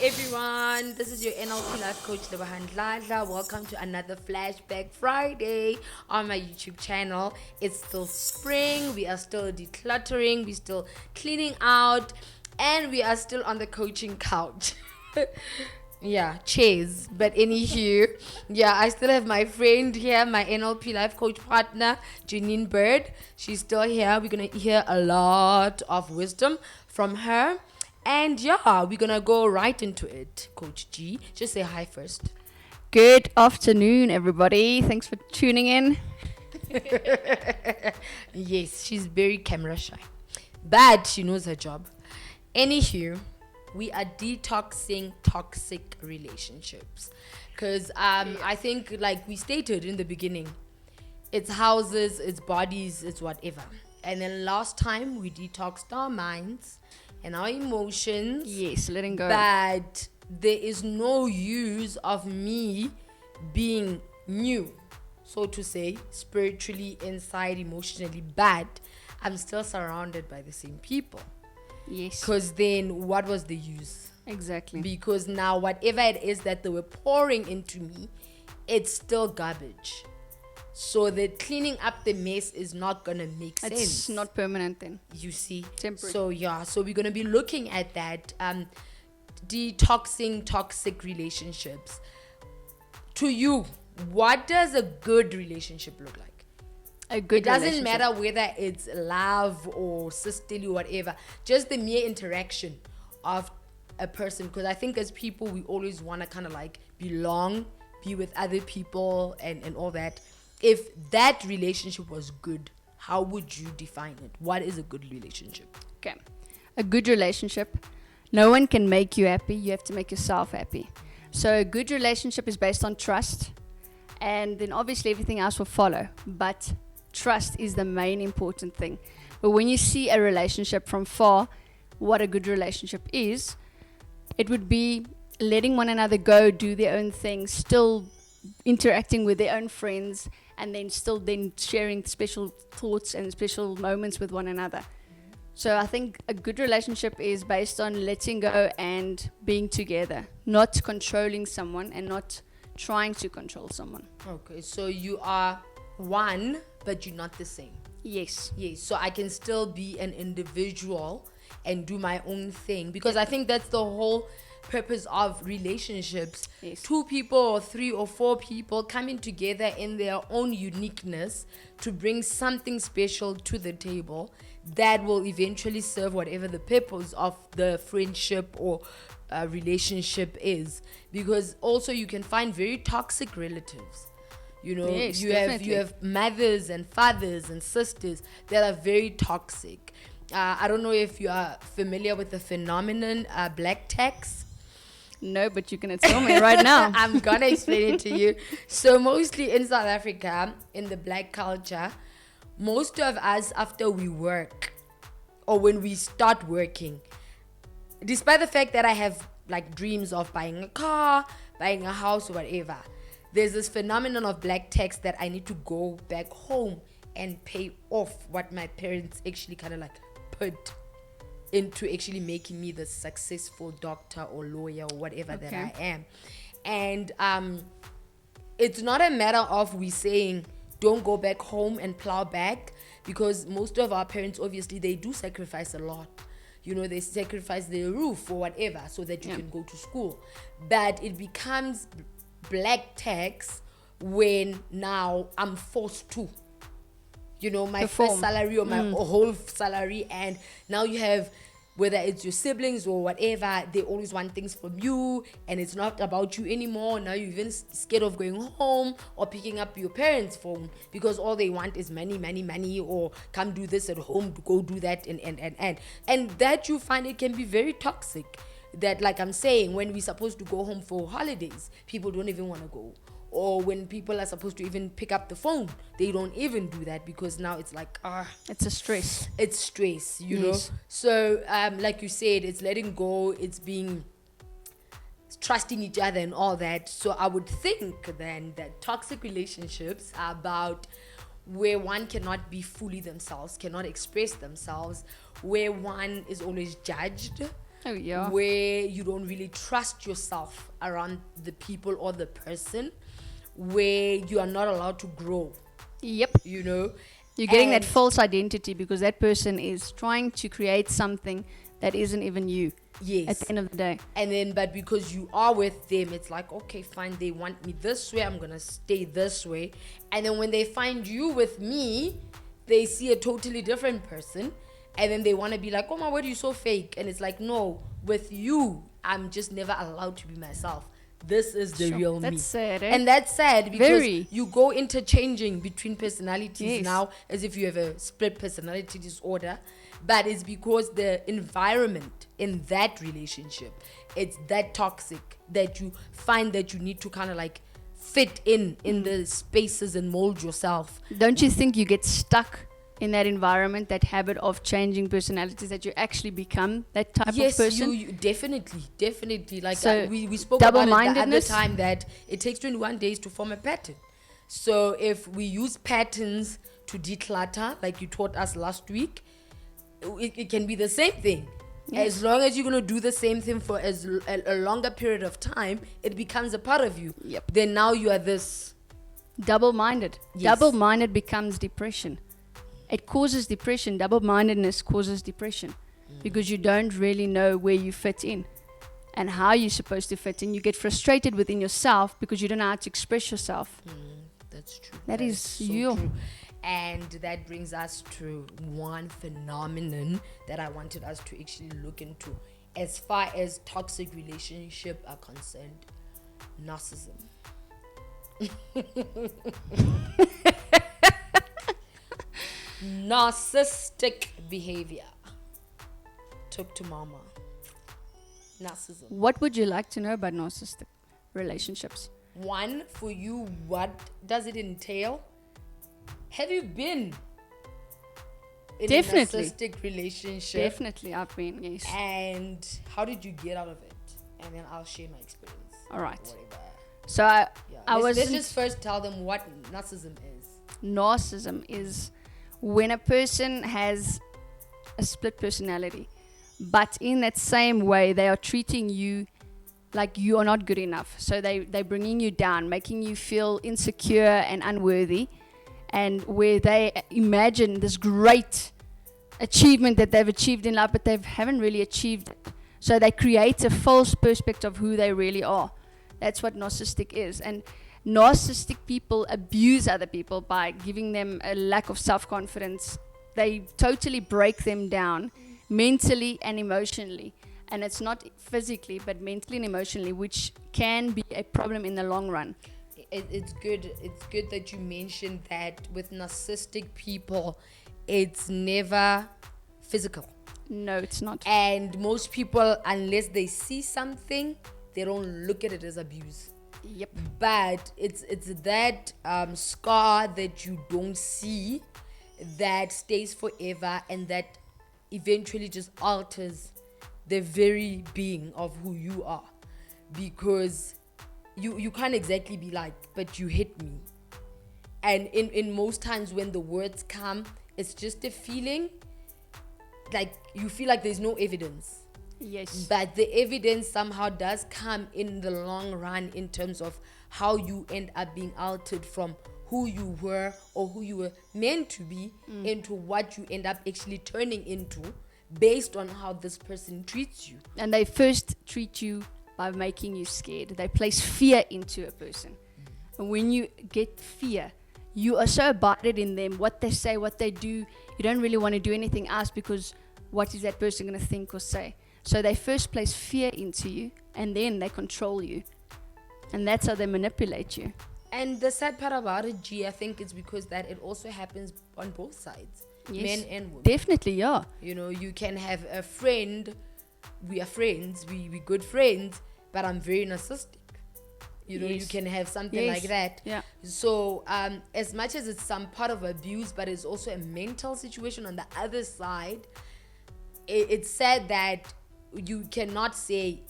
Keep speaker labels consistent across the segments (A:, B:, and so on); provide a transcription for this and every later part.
A: everyone, this is your NLP life coach Lebohang Dladla. Welcome to another Flashback Friday on my YouTube channel. It's still spring, we are still decluttering, we're still cleaning out, and we are still on the coaching couch. Yeah, chairs. But anywho, yeah, I still have my friend here, my NLP life coach partner, Janine Bird. She's still here. We're gonna hear a lot of wisdom from her. And yeah, we're gonna go right into it. Coach G, just say hi first.
B: Good afternoon, everybody. Thanks for tuning in.
A: Yes, she's very camera shy, but she knows her job. Anywho, we are detoxing toxic relationships because I think, like we stated in the beginning, it's houses, it's bodies, it's whatever. And then last time we detoxed our minds and our emotions.
B: Yes, letting go.
A: But there is no use of me being new, so to say, spiritually, inside, emotionally, but I'm still surrounded by the same people.
B: Yes.
A: Because then what was the use?
B: Exactly.
A: Because now whatever it is that they were pouring into me, it's still garbage. So the cleaning up the mess is not gonna make sense.
B: It's not permanent then.
A: You see?
B: Temporary.
A: So yeah, so we're gonna be looking at that. Detoxing toxic relationships. To you, what does a good relationship look like?
B: A good
A: It doesn't
B: relationship.
A: matter whether it's love or sisterly or whatever. Just the mere interaction of a person. Because I think as people, we always want to kind of like belong, be with other people and all that. If that relationship was good, how would you define it? What is a good relationship?
B: Okay. A good relationship. No one can make you happy. You have to make yourself happy. So a good relationship is based on trust. And then obviously everything else will follow. But trust is the main important thing. But when you see a relationship from far, what a good relationship is, it would be letting one another go, do their own thing, still interacting with their own friends, and then still then sharing special thoughts and special moments with one another. So I think a good relationship is based on letting go and being together, not controlling someone and not trying to control someone.
A: Okay, so you are one, but you're not the same.
B: Yes.
A: Yes, so I can still be an individual and do my own thing, because I think that's the whole purpose of relationships.
B: Yes.
A: 2 people or 3 or 4 people coming together in their own uniqueness to bring something special to the table that will eventually serve whatever the purpose of the friendship or relationship is. Because also you can find very toxic relatives. You know,
B: Yes,
A: you
B: definitely.
A: have mothers and fathers and sisters that are very toxic. I don't know if you are familiar with the phenomenon black tax.
B: No, but you're going to tell me right now.
A: I'm gonna explain it to you. So mostly in South Africa, in the black culture, most of us, after we work or when we start working, despite the fact that I have like dreams of buying a car, buying a house or whatever, there's this phenomenon of black tax that I need to go back home and pay off what my parents actually kind of like put into actually making me the successful doctor or lawyer or whatever that I am. And it's not a matter of we saying don't go back home and plow back, because most of our parents, obviously, they do sacrifice a lot. You know, they sacrifice their roof or whatever so that you can go to school. But it becomes black tax when now I'm forced to, you know, my first salary or my whole salary, and now you have, whether it's your siblings or whatever, they always want things from you, and it's not about you anymore. Now you're even scared of going home or picking up your parents' phone, because all they want is money, or come do this at home, go do that, and that, you find it can be very toxic. That, like I'm saying, when we're supposed to go home for holidays, people don't even want to go. Or when people are supposed to even pick up the phone, they don't even do that, because now it's like,
B: It's a stress.
A: it's stress, you
B: Yes.
A: know. So like you said, it's letting go, it's being trusting each other and all that. So I would think then that toxic relationships are about where one cannot be fully themselves, cannot express themselves, where one is always judged,
B: Oh, yeah.
A: where you don't really trust yourself around the people or the person, where you are not allowed to grow,
B: Yep.
A: you know.
B: You're getting that
A: And
B: false identity because that person is trying to create something that isn't even you at
A: yes.
B: the end of the day.
A: And then, but because you are with them, it's like, okay, fine, they want me this way, I'm gonna stay this way. And then when they find you with me, they see a totally different person, and then they want to be like, oh my word, you're so fake. And it's like, no, with you, I'm just never allowed to be myself. This is the
B: Sure.
A: real
B: That's
A: me.
B: sad, eh?
A: And that's sad because
B: Very.
A: you go interchanging between personalities
B: Yes.
A: now as if you have a split personality disorder. But it's because the environment in that relationship, it's that toxic that you find that you need to kind of like fit in the spaces and mold yourself.
B: Don't you think you get stuck in that environment, that habit of changing personalities, that you actually become that type
A: Yes,
B: of person?
A: you definitely. Like
B: So,
A: we spoke about it the other
B: double-mindedness?
A: time that it takes 21 days to form a pattern. So if we use patterns to declutter, like you taught us last week, it can be the same thing.
B: Yes.
A: As long as you're going to do the same thing for a longer period of time, it becomes a part of you.
B: Yep.
A: Then now you are this.
B: Double-minded.
A: Yes.
B: Double-minded becomes depression. It causes depression. Double-mindedness causes depression because you don't really know where you fit in and how you're supposed to fit in. You get frustrated within yourself because you don't know how to express yourself.
A: That's true.
B: That is
A: so
B: you.
A: true. And that brings us to one phenomenon that I wanted us to actually look into as far as toxic relationships are concerned: narcissism. Narcissistic behavior. Talk to mama. Narcissism.
B: What would you like to know about narcissistic relationships?
A: One, for you, what does it entail? Have you been in
B: Definitely.
A: a narcissistic relationship?
B: Definitely, I've been, yes.
A: And how did you get out of it? And then I'll share my experience.
B: All right.
A: Whatever.
B: So
A: Yeah.
B: I
A: let's
B: wasn't-
A: just first tell them what narcissism is.
B: narcissism is when a person has a split personality, but in that same way they are treating you like you are not good enough. So they're bringing you down, making you feel insecure and unworthy, and where they imagine this great achievement that they've achieved in life, but they haven't really achieved it. So they create a false perspective of who they really are. That's what narcissistic is. And narcissistic people abuse other people by giving them a lack of self-confidence. They totally break them down mentally and emotionally. And it's not physically, but mentally and emotionally, which can be a problem in the long run.
A: It's good that you mentioned that with narcissistic people, it's never physical.
B: No, it's not.
A: And most people, unless they see something, they don't look at it as abuse.
B: Yep.
A: But it's that scar that you don't see that stays forever, and that eventually just alters the very being of who you are, because you can't exactly be like, but you hit me. And in most times when the words come, it's just a feeling, like you feel like there's no evidence.
B: Yes.
A: But the evidence somehow does come in the long run in terms of how you end up being altered from who you were or who you were meant to be into what you end up actually turning into based on how this person treats you.
B: And they first treat you by making you scared. They place fear into a person. And when you get fear, you are so abided in them, what they say, what they do. You don't really want to do anything else because what is that person going to think or say? So they first place fear into you, and then they control you. And that's how they manipulate you.
A: And the sad part about it, G, I think it's because that it also happens on both sides,
B: Yes.
A: men and women.
B: Definitely, yeah.
A: You know, you can have a friend, we are friends, we good friends, but I'm very narcissistic. You know,
B: Yes.
A: you can have something
B: Yes.
A: like that.
B: Yeah.
A: So as much as it's some part of abuse, but it's also a mental situation on the other side, it's sad that you cannot say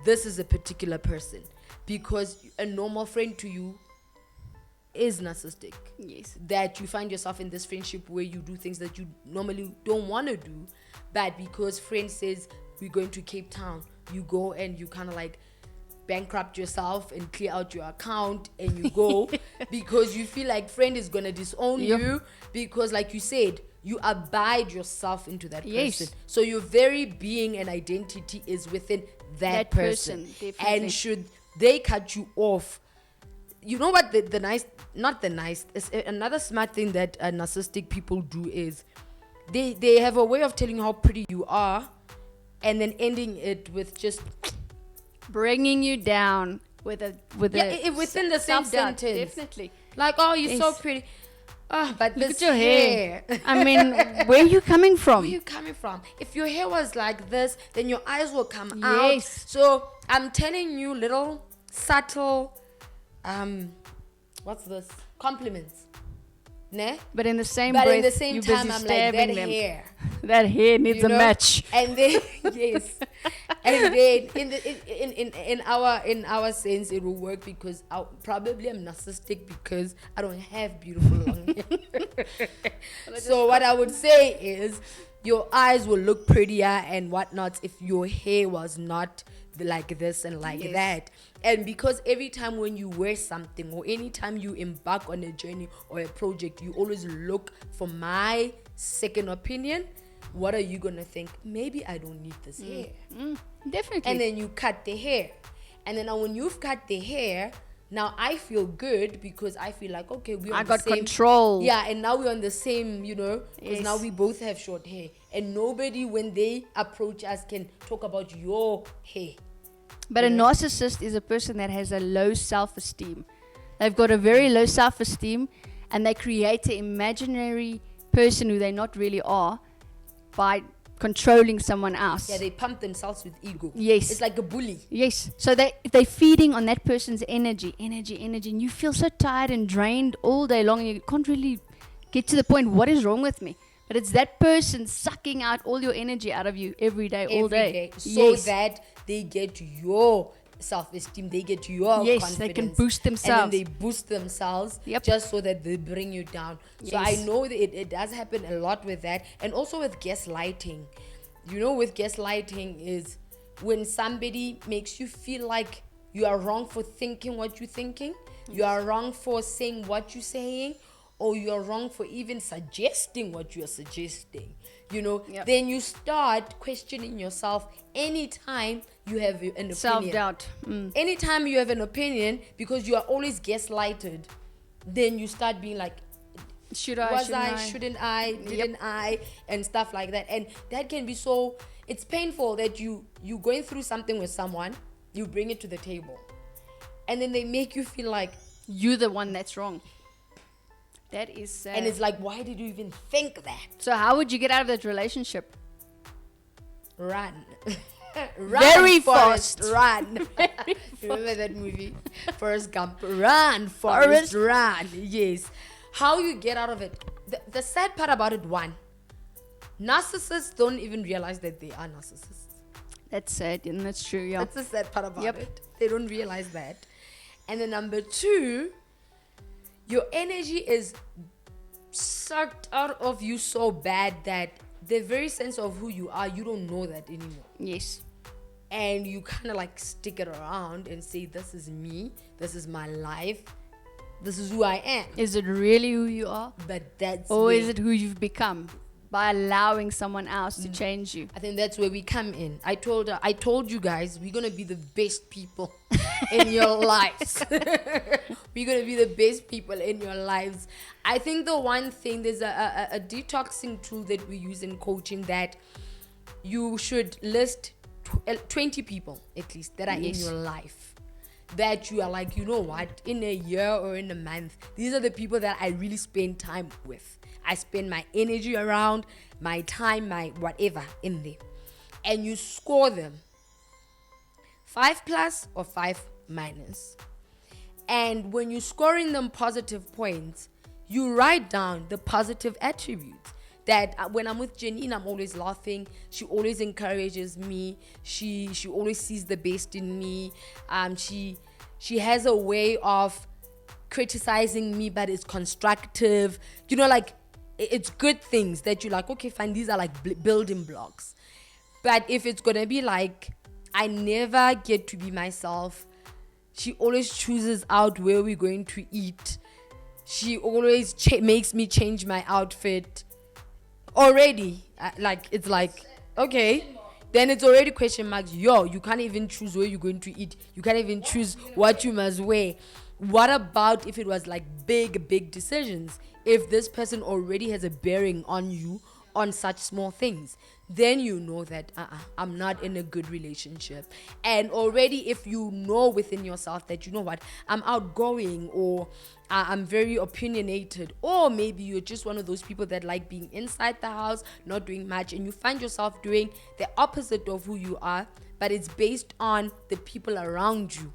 A: this is a particular person, because a normal friend to you is narcissistic.
B: Yes.
A: That you find yourself in this friendship where you do things that you normally don't want to do, but because friend says we're going to Cape Town. You go and you kind of like bankrupt yourself and clear out your account and you go because you feel like friend is gonna disown you because, like you said, you abide yourself into that person. So your very being and identity is within that person. And should they cut you off, you know what it's another smart thing that narcissistic people do is they have a way of telling you how pretty you are and then ending it with just
B: bringing you down within
A: the same sentence.
B: Definitely.
A: Like, oh, you're so pretty. Oh, but
B: look
A: this
B: at your hair. I mean, where are you coming from?
A: Where are you coming from? If your hair was like this, then your eyes will come out. So I'm telling you little subtle, what's this? Compliments. Ne?
B: But in the same breath,
A: in the same time, I'm like, that
B: them.
A: Hair.
B: That hair needs a match.
A: And then yes, and then in our sense, it will work because probably I'm narcissistic because I don't have beautiful long hair. So what I would say is, your eyes will look prettier and whatnot if your hair was not like this and like that. And because every time when you wear something or anytime you embark on a journey or a project, you always look for my second opinion. What are you gonna think? Maybe I don't need this hair.
B: Definitely.
A: And then you cut the hair, and then now when you've cut the hair, now I feel good because I feel like, okay, I got
B: control.
A: Yeah, and now we're on the same, because now we both have short hair, and nobody when they approach us can talk about your hair.
B: But a narcissist is a person that has a low self-esteem. They've got a very low self-esteem, and they create an imaginary person who they not really are by controlling someone else.
A: Yeah, they pump themselves with ego.
B: Yes.
A: It's like a bully.
B: Yes. So they're feeding on that person's energy, and you feel so tired and drained all day long, and you can't really get to the point, what is wrong with me? But it's that person sucking out all your energy out of you every day, all day.
A: So that they get your self-esteem, they get your confidence.
B: They can boost themselves.
A: And then they boost themselves just so that they bring you down. So I know that it does happen a lot with that. And also with gaslighting. With gaslighting is when somebody makes you feel like you are wrong for thinking what you're thinking. You are wrong for saying what you're saying. Or you're wrong for even suggesting what you're suggesting, then you start questioning yourself anytime you have an opinion.
B: Self-doubt.
A: Anytime you have an opinion, because you are always gaslighted, then you start being like, shouldn't I, didn't I, and stuff like that. And that can be it's painful that you going through something with someone, you bring it to the table, and then they make you feel like
B: you're the one that's wrong. That is sad.
A: And it's like, why did you even think that?
B: So how would you get out of that relationship?
A: Run.
B: Very fast.
A: Run. Remember that movie? Forrest Gump. Run, Forrest, run. Yes. How you get out of it? The sad part about it, one, narcissists don't even realize that they are narcissists.
B: That's sad, and that's true, yeah.
A: That's the sad part about it. They don't realize that. And then number two, your energy is sucked out of you so bad that the very sense of who you are, you don't know that anymore.
B: Yes.
A: And you kind of like stick it around and say, this is me, this is my life, this is who I am.
B: Is it really who you are?
A: But that's
B: or is it who you've become by allowing someone else to change you?
A: I think that's where we come in. I told you guys, we're gonna be the best people in your lives. We're gonna be the best people in your lives. I think the one thing, there's a detoxing tool that we use in coaching, that you should list 20 people at least that are in your life, that you are like, you know what, in a year or in a month, these are the people that I really spend time with. I spend my energy around, my time, my whatever in there. And you score them 5+ or 5-. And when you're scoring them positive points, you write down the positive attributes. That when I'm with Janine, I'm always laughing. She always encourages me. She always sees the best in me. She has a way of criticizing me, but it's constructive. Like, it's good things that you're like, okay, fine, these are like building blocks. But if it's gonna be like, I never get to be myself, she always chooses out where we're going to eat, she always makes me change my outfit already, like, it's like, okay, then it's already question marks. Yo, you can't even choose where you're going to eat, you can't even choose what you must wear. What about if it was like big decisions? If this person already has a bearing on you on such small things, then you know that I'm not in a good relationship. And already, if you know within yourself that, you know what, I'm outgoing, or I'm very opinionated, or maybe you're just one of those people that like being inside the house, not doing much, and you find yourself doing the opposite of who you are, but it's based on the people around you,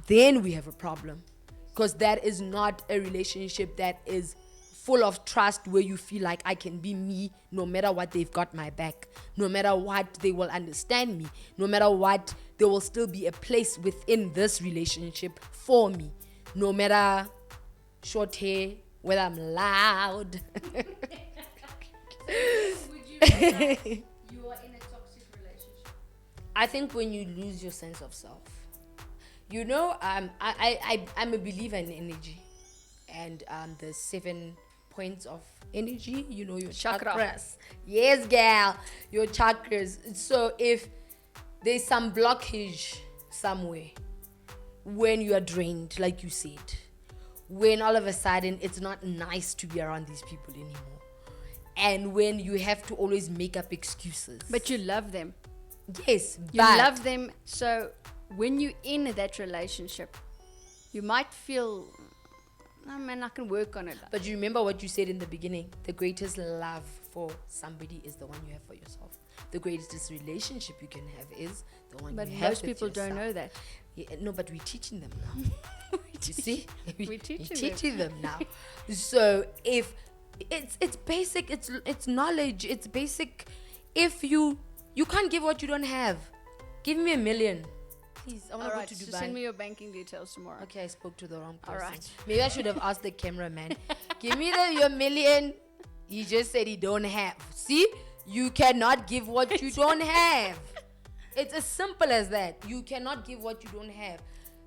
A: then we have a problem, because that is not a relationship that is full of trust, where you feel like I can be me no matter what, they've got my back, no matter what, they will understand me, no matter what, there will still be a place within this relationship for me, no matter short hair, whether I'm loud.
B: Would you realize you are in a toxic relationship?
A: I think when you lose your sense of self, I'm a believer in energy, and the 7 points of energy, your chakras. Yes, gal, your chakras. So if there's some blockage somewhere, when you are drained, like you said, when all of a sudden it's not nice to be around these people anymore, and when you have to always make up excuses,
B: But you love them.
A: yes,
B: You
A: but
B: love them. So when you're in that relationship, you might feel, oh man, I can work on it.
A: But you remember what you said in the beginning, the greatest love for somebody is the one you have for yourself. The greatest relationship you can have is the one
B: But
A: you have
B: most
A: with
B: people don't
A: yourself.
B: know that.
A: Yeah, no, but we're teaching them now. You see,
B: We're teaching
A: them now. So if it's basic, it's knowledge, it's basic. If you can't give what you don't have, give me $1 million, please. I want to
B: Alright,
A: go to
B: so
A: Dubai.
B: send me your banking details tomorrow.
A: Okay, I spoke to the wrong person.
B: Alright.
A: Maybe I should have asked the cameraman. Give me your $1 million. He just said he don't have. See, you cannot give what you don't have. It's as simple as that. You cannot give what you don't have.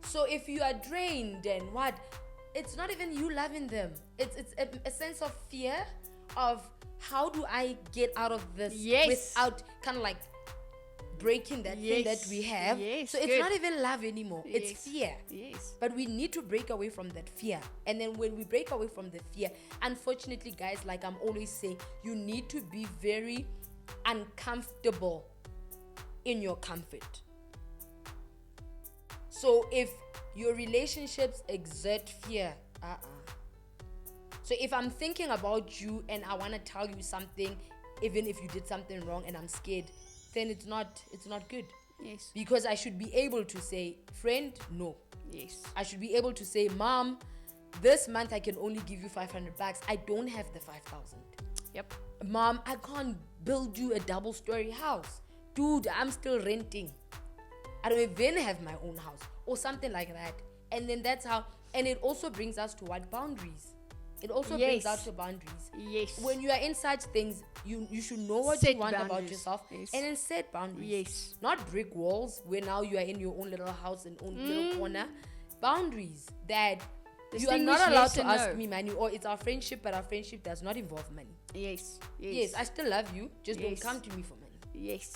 A: So if you are drained, then what? It's not even you loving them. It's a sense of fear of, how do I get out of this without kind of like breaking that thing that we have. So it's not even love anymore. It's fear.
B: Yes.
A: But we need to break away from that fear. And then when we break away from the fear, unfortunately, guys, like I'm always saying, you need to be very uncomfortable in your comfort. So if your relationships exert fear, so if I'm thinking about you and I want to tell you something, even if you did something wrong and I'm scared, then it's not good.
B: Yes.
A: Because I should be able to say, friend, no.
B: Yes.
A: I should be able to say, mom, this month I can only give you $500. I don't have the 5,000.
B: Yep.
A: Mom, I can't build you a double-story house. Dude, I'm still renting. I don't even have my own house, or something like that. And then that's how, and it also brings us to what? Boundaries. It also brings us to boundaries.
B: Yes.
A: When you are in such things, you should know what
B: Set
A: you want about
B: boundaries.
A: yourself,
B: Yes.
A: and then set boundaries.
B: Yes.
A: Not brick walls where now you are in your own little house and own little corner. Boundaries that you are not allowed to ask me money, or it's our friendship, but our friendship does not involve money.
B: Yes.
A: Yes, I still love you. Just don't
B: Yes.
A: come to me for money.
B: Yes.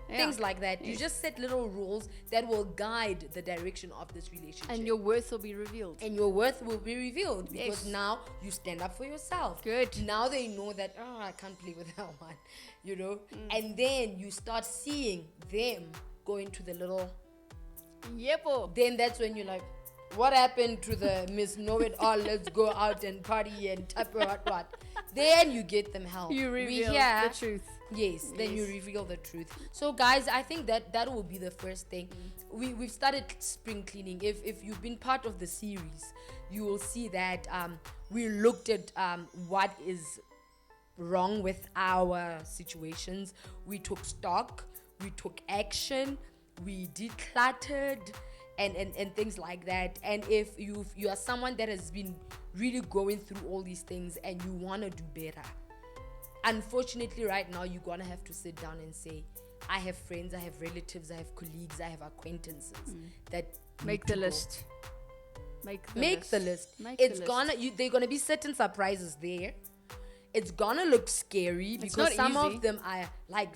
A: Things like that. You just set little rules that will guide the direction of this relationship.
B: And your worth will be revealed.
A: And your worth will be revealed, because
B: Yes.
A: now you stand up for yourself.
B: Good.
A: Now they know that, I can't play with that one, And then you start seeing them going to the little.
B: Yepo.
A: Then that's when you're like, what happened to the Miss Know It All? Let's go out and party and tap what. Then you get them help.
B: You reveal the truth.
A: Yes, then you reveal the truth. So guys, I think that will be the first thing. We've started spring cleaning. If you've been part of the series, you will see that we looked at what is wrong with our situations. We took stock, we took action, we decluttered, and things like that. And if you are someone that has been really going through all these things and you want to do better, unfortunately right now you're gonna have to sit down and say, I have friends, I have relatives, I have colleagues, I have acquaintances that
B: Make
A: need
B: the
A: to
B: list.
A: go. Make the list. It's gonna they're gonna be certain surprises there. It's gonna look scary because some of them are like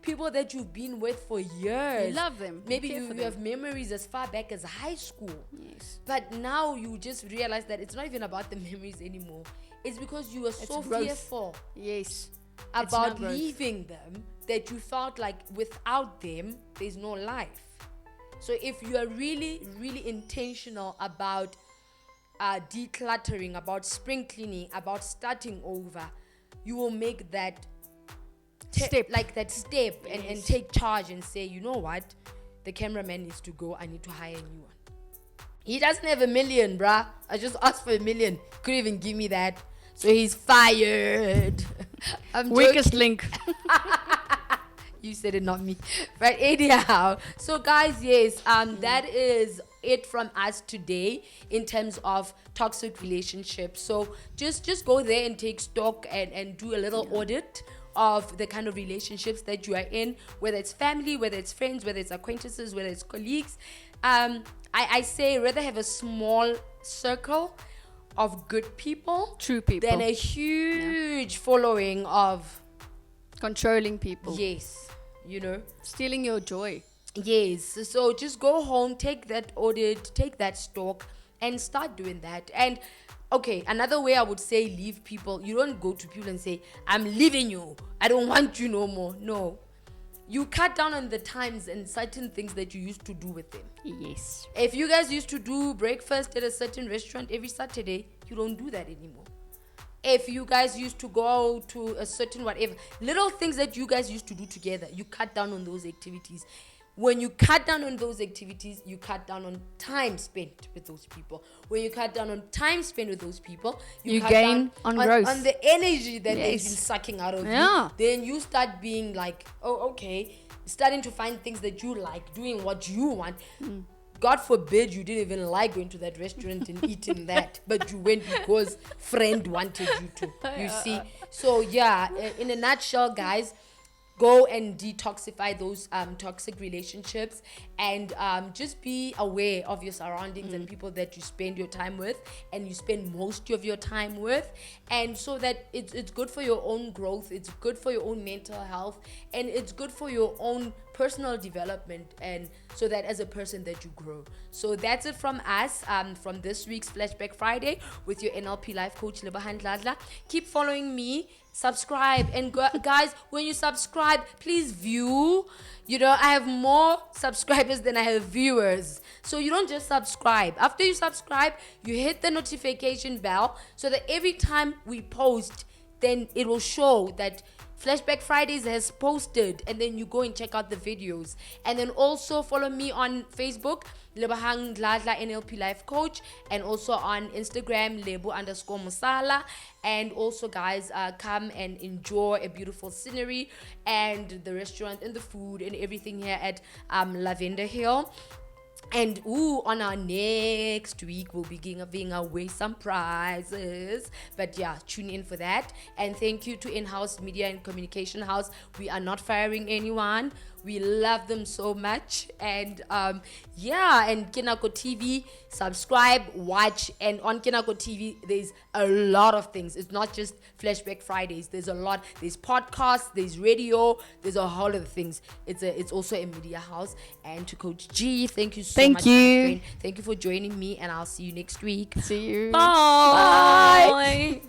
A: people that you've been with for years.
B: You love them.
A: Maybe you have memories as far back as high school.
B: Yes.
A: But now you just realize that it's not even about the memories anymore. It's because you were so
B: growth.
A: fearful
B: Yes.
A: about leaving them that you felt like without them, there's no life. So if you are really, really intentional about decluttering, about spring cleaning, about starting over, you will make that step and take charge and say, you know what, the cameraman needs to go, I need to hire a new one. He doesn't have $1 million, bruh. I just asked for $1 million, couldn't even give me that, so he's fired. I'm
B: Weakest
A: joking.
B: link.
A: You said it, not me. But anyhow, so guys, yes, that is it from us today in terms of toxic relationships. So just go there and take stock and do a little audit of the kind of relationships that you are in, whether it's family, whether it's friends, whether it's acquaintances, whether it's colleagues. I say rather have a small circle of good people,
B: True people,
A: than a huge following of
B: controlling people.
A: Yes, you know,
B: stealing your joy.
A: Yes, so just go home, take that audit, take that stock, and start doing that. And okay, another way I would say leave people, you don't go to people and say, I'm leaving you, I don't want you no more. No, you cut down on the times and certain things that you used to do with them.
B: Yes.
A: If you guys used to do breakfast at a certain restaurant every Saturday, you don't do that anymore. If you guys used to go to a certain whatever, little things that you guys used to do together, you cut down on those activities. When you cut down on those activities, you cut down on time spent with those people. When you cut down on time spent with those people, you cut
B: gain
A: down
B: on growth.
A: On the energy that they've
B: Yes.
A: been sucking out of
B: Yeah.
A: you. Then you start being like, oh, okay, starting to find things that you like, doing what you want. God forbid you didn't even like going to that restaurant and eating that, but you went because friend wanted you to. You see? So yeah, in a nutshell, guys, go and detoxify those toxic relationships, and just be aware of your surroundings and people that you spend your time with and you spend most of your time with, and so that it's good for your own growth, it's good for your own mental health, and it's good for your own personal development, and so that as a person that you grow. So that's it from us from this week's Flashback Friday with your NLP life coach Lebohang Dladla. Keep following me, subscribe, and guys, when you subscribe, please view. You know, I have more subscribers than I have viewers, so you don't just subscribe. After you subscribe, you hit the notification bell so that every time we post, then it will show that Flashback Fridays has posted, and then you go and check out the videos. And then also follow me on Facebook, Lebohang Dladla NLP Life Coach, and also on Instagram, Lebo_Musala. And also, guys, come and enjoy a beautiful scenery and the restaurant and the food and everything here at Lavender Hill. And on our next week, we'll be giving away some prizes. But yeah, tune in for that. And thank you to In-House Media and Communication House. We are not firing anyone. We love them so much. And and Kinako TV, subscribe, watch. And on Kinako TV, there's a lot of things. It's not just Flashback Fridays. There's a lot. There's podcasts, there's radio, there's a whole lot of things. It's also a media house. And to Coach G, thank you so much. Thank you for joining me, and I'll see you next week.
B: See you.
A: Bye.